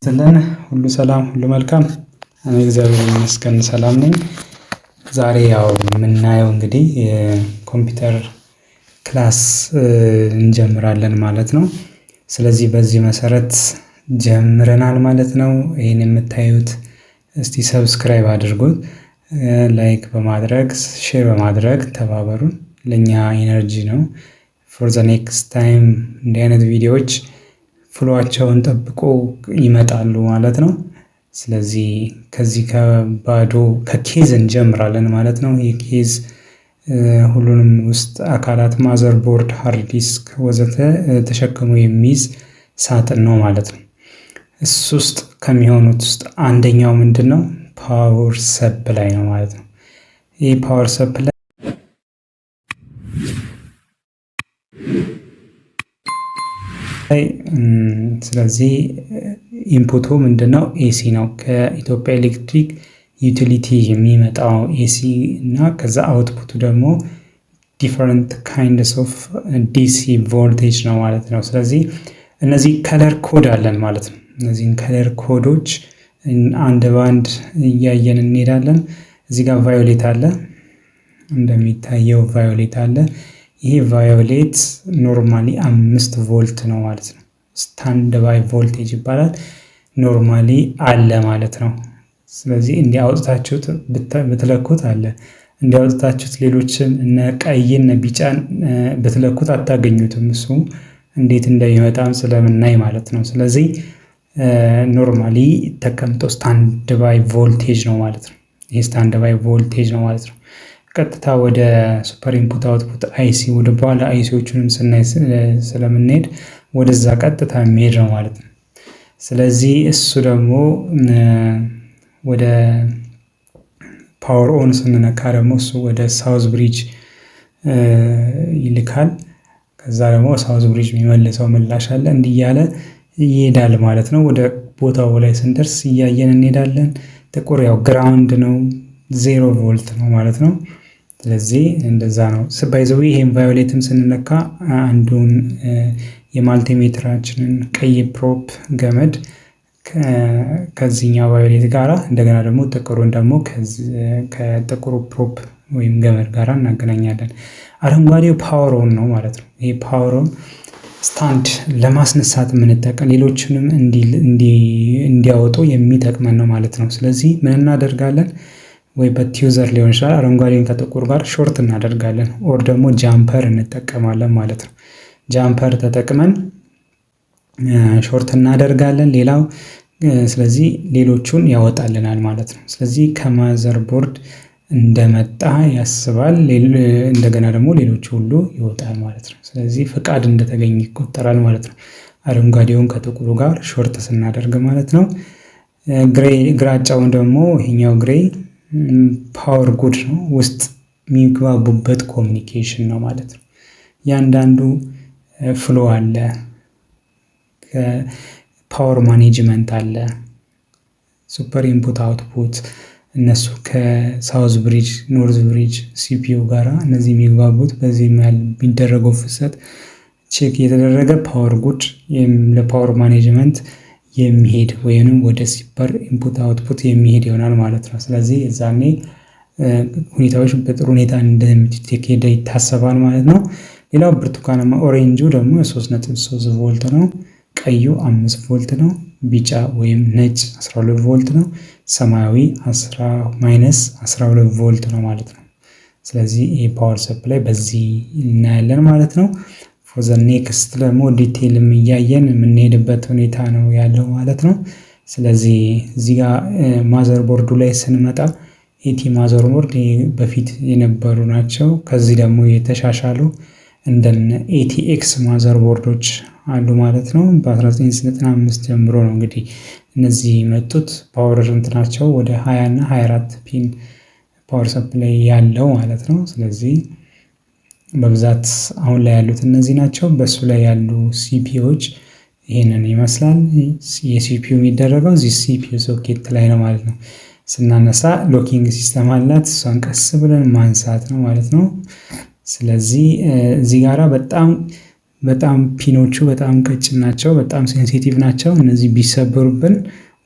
ስለን ሁሉ ሰላም ሁሉ መልካም። እኔ እግዚአብሔር ይመስገን ሰላም ነኝ። ዛሬ ያው የምናየው እንግዲህ የኮምፒውተር ክላስ እንጀምራለን ማለት ነው። ስለዚህ በዚህ መሰረት ጀምረናል ማለት ነው። ይህን የምታዩት እስቲ ሰብስክራይብ አድርጉት፣ ላይክ በማድረግ ሼር በማድረግ ተባበሩን። ለእኛ ኢነርጂ ነው። ፎር ዘ ኔክስት ታይም እንዲህ አይነት ቪዲዮዎች ፍሎአቸውን ጠብቆ ይመጣሉ ማለት ነው። ስለዚህ ከዚህ ከባዶ ከኬዝ እንጀምራለን ማለት ነው። የኬዝ ሁሉንም ውስጥ አካላት ማዘር ቦርድ፣ ሃርድ ዲስክ ወዘተ ተሸክሞ የሚይዝ ሳጥን ነው ማለት ነው። እሱ ውስጥ ከሚሆኑት ውስጥ አንደኛው ምንድን ነው? ፓወር ሰፕላይ ነው ማለት ነው። ይህ ፓወር ሰፕላይ ስለዚህ ኢንፑቱ ምንድነው? ኤሲ ነው። ከኢትዮጵያ ኤሌክትሪክ ዩቲሊቲ የሚመጣው ኤሲ እና ከዛ አውትፑቱ ደግሞ ዲፈረንት ካይንድስ ኦፍ ዲሲ ቮልቴጅ ነው ማለት ነው። ስለዚህ እነዚህ ከለር ኮድ አለን ማለት ነው። እነዚህን ከለር ኮዶች አንድ በአንድ እያየን እንሄዳለን። እዚህ ጋር ቫዮሌት አለ፣ እንደሚታየው ቫዮሌት አለ። ይሄ ቫዮሌት ኖርማሊ 5 ቮልት ነው ማለት ነው። ስታንድ ባይ ቮልቴጅ ይባላል። ኖርማሊ አለ ማለት ነው። ስለዚህ እንዲያወጣችሁት ብትለኩት አለ፣ እንዲያወጣችሁት ሌሎችን እነ ቀይን ቢጫን ብትለኩት አታገኙትም። እሱ እንዴት እንደሚመጣም ስለምናይ ማለት ነው። ስለዚህ ኖርማሊ ተቀምጦ ስታንድ ባይ ቮልቴጅ ነው ማለት ነው። ይሄ ስታንድ ባይ ቮልቴጅ ነው ማለት ነው። ቀጥታ ወደ ሱፐር ኢንፑት አውትፑት አይሲ ወደ በኋላ አይሲዎቹንም ስናይ ስለምንሄድ ወደዛ ቀጥታ የሚሄድ ነው ማለት ነው። ስለዚህ እሱ ደግሞ ወደ ፓወር ኦን ስንነካ ደግሞ እሱ ወደ ሳውዝ ብሪጅ ይልካል። ከዛ ደግሞ ሳውዝ ብሪጅ የሚመልሰው ምላሽ አለ። እንዲህ እያለ ይሄዳል ማለት ነው። ወደ ቦታው ላይ ስንደርስ እያየን እንሄዳለን። ጥቁር ያው ግራውንድ ነው፣ 0 ቮልት ነው ማለት ነው። ስለዚህ እንደዛ ነው። ባይዘዊ ይሄን ቫዮሌትም ስንነካ አንዱን የማልቲሜትራችንን ቀይ ፕሮፕ ገመድ ከዚህኛው ቫዮሌት ጋራ እንደገና ደግሞ ጥቁሩን ደግሞ ከጥቁሩ ፕሮፕ ወይም ገመድ ጋራ እናገናኛለን። አረንጓዴው ፓወር ኦን ነው ማለት ነው። ይሄ ፓወር ኦን ስታንድ ለማስነሳት የምንጠቀም ሌሎችንም እንዲያወጡ የሚጠቅመን ነው ማለት ነው። ስለዚህ ምን እናደርጋለን? ወይ በቲዩዘር ሊሆን ይችላል። አረንጓዴን ከጥቁር ጋር ሾርት እናደርጋለን፣ ኦር ደግሞ ጃምፐር እንጠቀማለን ማለት ነው። ጃምፐር ተጠቅመን ሾርት እናደርጋለን። ሌላው ስለዚህ ሌሎቹን ያወጣልናል ማለት ነው። ስለዚህ ከማዘር ቦርድ እንደመጣ ያስባል። እንደገና ደግሞ ሌሎቹ ሁሉ ይወጣል ማለት ነው። ስለዚህ ፍቃድ እንደተገኘ ይቆጠራል ማለት ነው። አረንጓዴውን ከጥቁሩ ጋር ሾርት ስናደርግ ማለት ነው። ግራጫውን ደግሞ ይሄኛው ግሬ ፓወር ጉድ ነው፣ ውስጥ የሚግባቡበት ኮሚኒኬሽን ነው ማለት ነው። ያንዳንዱ ፍሎ አለ፣ ፓወር ማኔጅመንት አለ፣ ሱፐር ኢንፑት አውትፑት፣ እነሱ ከሳውዝ ብሪጅ ኖርዝ ብሪጅ ሲፒዩ ጋራ እነዚህ የሚግባቡት በዚህ የሚደረገው ፍሰት ቼክ የተደረገ ፓወር ጉድ ለፓወር ማኔጅመንት የሚሄድ ወይንም ወደ ሱፐር ኢንፑት አውትፑት የሚሄድ ይሆናል ማለት ነው። ስለዚህ እዛኔ ሁኔታዎች በጥሩ ሁኔታ እንደሚሄድ ይታሰባል ማለት ነው። ሌላው ብርቱካናማ ኦሬንጁ ደግሞ 3.3 ቮልት ነው። ቀዩ 5 ቮልት ነው። ቢጫ ወይም ነጭ 12 ቮልት ነው። ሰማያዊ -12 ቮልት ነው ማለት ነው። ስለዚህ ይሄ ፓወር ሰፕላይ በዚህ እናያለን ማለት ነው። ፎር ዘ ኔክስት ደግሞ ዲቴይልም እያየን የምንሄድበት ሁኔታ ነው ያለው ማለት ነው። ስለዚህ እዚህ ጋር ማዘር ቦርዱ ላይ ስንመጣ ኤቲ ማዘር ቦርድ በፊት የነበሩ ናቸው። ከዚህ ደግሞ የተሻሻሉ እንደነ ኤቲኤክስ ማዘር ቦርዶች አሉ ማለት ነው። በ1995 ጀምሮ ነው እንግዲህ እነዚህ መጡት። ፓወር እንትናቸው ወደ 20 እና 24 ፒን ፓወር ሰፕላይ ያለው ማለት ነው። ስለዚህ በብዛት አሁን ላይ ያሉት እነዚህ ናቸው። በሱ ላይ ያሉ ሲፒዩዎች ይሄንን ይመስላል። የሲፒዩ የሚደረገው እዚህ ሲፒዩ ሶኬት ላይ ነው ማለት ነው። ስናነሳ ሎኪንግ ሲስተም አላት። እሷን ቀስ ብለን ማንሳት ነው ማለት ነው። ስለዚህ እዚህ ጋራ በጣም በጣም ፒኖቹ በጣም ቀጭን ናቸው፣ በጣም ሴንሲቲቭ ናቸው። እነዚህ ቢሰበሩብን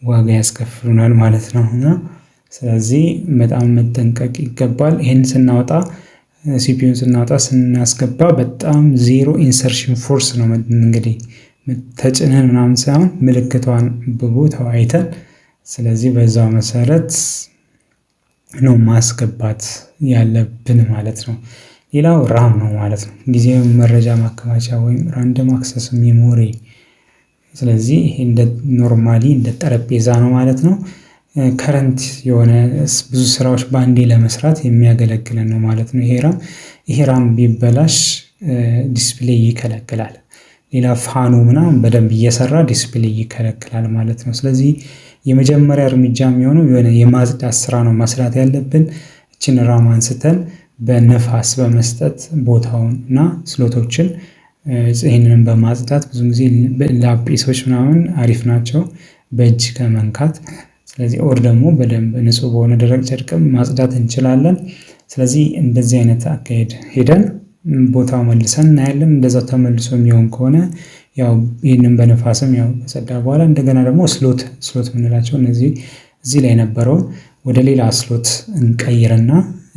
ዋጋ ያስከፍሉናል ማለት ነው እና ስለዚህ በጣም መጠንቀቅ ይገባል። ይህን ስናወጣ ሲፒዩን ስናስገባ በጣም ዜሮ ኢንሰርሽን ፎርስ ነው እንግዲህ ተጭነን ምናምን ሳይሆን ምልክቷን በቦታው አይተን ስለዚህ በዛው መሰረት ነው ማስገባት ያለብን ማለት ነው። ሌላው ራም ነው ማለት ነው፣ ጊዜያዊ መረጃ ማከማቻ ወይም ራንደም አክሰስ ሜሞሪ። ስለዚህ ይሄ እንደ ኖርማሊ እንደ ጠረጴዛ ነው ማለት ነው። ከረንት የሆነ ብዙ ስራዎች በአንዴ ለመስራት የሚያገለግለን ነው ማለት ነው። ይሄ ራም ቢበላሽ ዲስፕሌይ ይከለክላል። ሌላ ፋኑ ምናምን በደንብ እየሰራ ዲስፕሌይ ይከለክላል ማለት ነው። ስለዚህ የመጀመሪያ እርምጃ የሚሆነው የሆነ የማጽዳት ስራ ነው መስራት ያለብን። እችን ራም አንስተን በነፋስ በመስጠት ቦታውን እና ስሎቶችን ይህንን በማጽዳት ብዙ ጊዜ ላጲሶች ምናምን አሪፍ ናቸው በእጅ ከመንካት። ስለዚህ ኦር ደግሞ በደንብ ንጹህ በሆነ ደረቅ ጨርቅም ማጽዳት እንችላለን። ስለዚህ እንደዚህ አይነት አካሄድ ሄደን ቦታው መልሰን እናያለን። እንደዛው ተመልሶ የሚሆን ከሆነ ያው ይህንን በነፋስም ያው ከጸዳ በኋላ እንደገና ደግሞ ስሎት የምንላቸው እዚህ ላይ የነበረውን ወደ ሌላ ስሎት እንቀይርና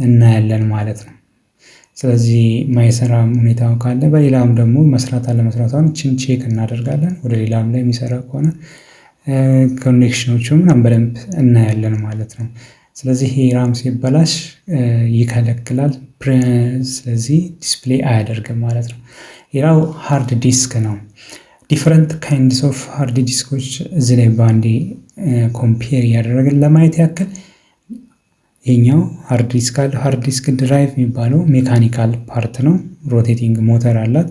እናያለን ማለት ነው። ስለዚህ ማይሰራ ሁኔታው ካለ በሌላም ደግሞ መስራት አለመስራቱን ቼክ እናደርጋለን። ወደ ሌላም ላይ የሚሰራ ከሆነ ኮኔክሽኖቹ ምናምን በደንብ እናያለን ማለት ነው። ስለዚህ ይሄ ራም ሲበላሽ ይከለክላል። ስለዚህ ዲስፕሌይ አያደርግም ማለት ነው። ሌላው ሃርድ ዲስክ ነው። ዲፈረንት ካይንድስ ኦፍ ሃርድ ዲስኮች እዚህ ላይ በአንዴ ኮምፔር እያደረግን ለማየት ያክል ይሄኛው ሃርድ ዲስክ አለ። ሃርድ ዲስክ ድራይቭ የሚባለው ሜካኒካል ፓርት ነው፣ ሮቴቲንግ ሞተር አላት።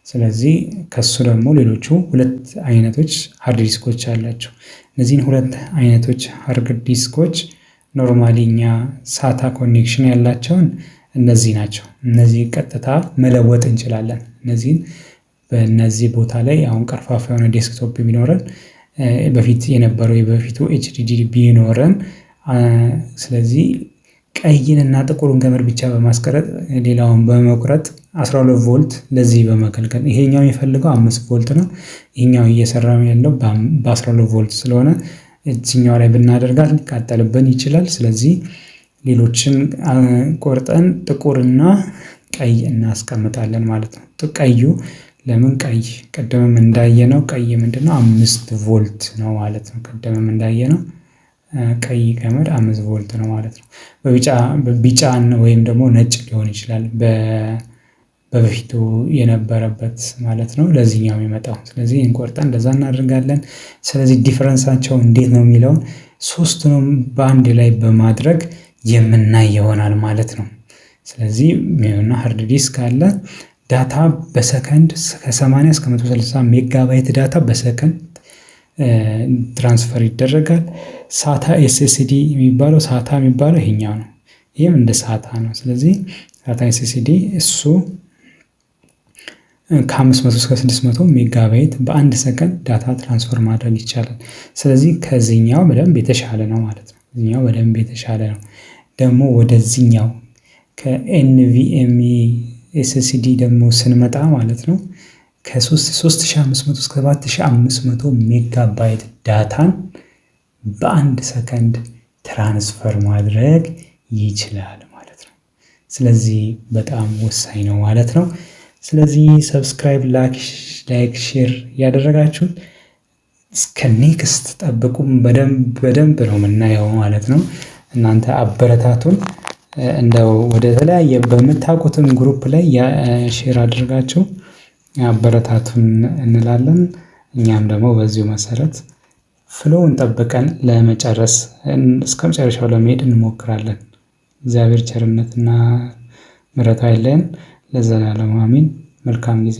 ስለዚህ ከሱ ደግሞ ሌሎቹ ሁለት አይነቶች ሃርድ ዲስኮች አላቸው። እነዚህን ሁለት አይነቶች ሃርድ ዲስኮች ኖርማሊ እኛ ሳታ ኮኔክሽን ያላቸውን እነዚህ ናቸው። እነዚህ ቀጥታ መለወጥ እንችላለን። እነዚህን በእነዚህ ቦታ ላይ አሁን ቀርፋፋ የሆነ ዴስክቶፕ ቢኖረን በፊት የነበረው የበፊቱ ኤችዲዲ ቢኖረን ስለዚህ ቀይንና ጥቁሩን ገመድ ብቻ በማስቀረጥ ሌላውን በመቁረጥ 12 ቮልት ለዚህ በመከልከል ይሄኛው የሚፈልገው 5 ቮልት ነው። ይሄኛው እየሰራ ያለው በ12 ቮልት ስለሆነ እዚህኛው ላይ ብናደርጋት ሊቃጠልብን ይችላል። ስለዚህ ሌሎችን ቆርጠን ጥቁርና ቀይ እናስቀምጣለን ማለት ነው። ቀዩ ለምን ቀይ? ቀደምም እንዳየነው ቀይ ምንድነው 5 ቮልት ነው ማለት ነው። ቀደምም እንዳየነው ቀይ ገመድ 5 ቮልት ነው ማለት ነው። በቢጫ ወይም ደግሞ ነጭ ሊሆን ይችላል በበፊቱ የነበረበት ማለት ነው ለዚህኛው የሚመጣው። ስለዚህ እንቆርጠን እንደዛ እናደርጋለን። ስለዚህ ዲፈረንሳቸው እንዴት ነው የሚለውን ሶስቱንም በአንድ ላይ በማድረግ የምናይ ይሆናል ማለት ነው። ስለዚህ ሃርድ ዲስክ አለ። ዳታ በሰከንድ ከ80 እስከ 130 ሜጋባይት ዳታ በሰከንድ ትራንስፈር ይደረጋል። ሳታ ኤስኤስዲ የሚባለው ይሄኛው ነው። ይህም እንደ ሳታ ነው። ስለዚህ ሳታ ኤስኤስዲ እሱ ከ500 እስከ 600 ሜጋባይት በአንድ ሰከንድ ዳታ ትራንስፈር ማድረግ ይቻላል። ስለዚህ ከዚህኛው በደንብ የተሻለ ነው ማለት ነው። እዚህኛው በደንብ የተሻለ ነው። ደግሞ ወደዚህኛው ከኤንቪኤምኢ ኤስኤስዲ ደግሞ ስንመጣ ማለት ነው ከ3500 እስከ 7500 ሜጋባይት ዳታን በአንድ ሰከንድ ትራንስፈር ማድረግ ይችላል ማለት ነው። ስለዚህ በጣም ወሳኝ ነው ማለት ነው። ስለዚህ ሰብስክራይብ፣ ላይክ፣ ሼር ያደረጋችሁ እስከ ኔክስት ጠብቁም። በደንብ ነው የምናየው ማለት ነው። እናንተ አበረታቱን። እንደው ወደ ተለያየ በምታውቁትም ግሩፕ ላይ ሼር አድርጋችሁ አበረታቱን እንላለን። እኛም ደግሞ በዚሁ መሰረት ፍሎውን ጠብቀን ለመጨረስ እስከ መጨረሻው ለመሄድ እንሞክራለን። እግዚአብሔር ቸርነትና ምሕረቱ አይለየን ለዘላለሙ አሜን። መልካም ጊዜ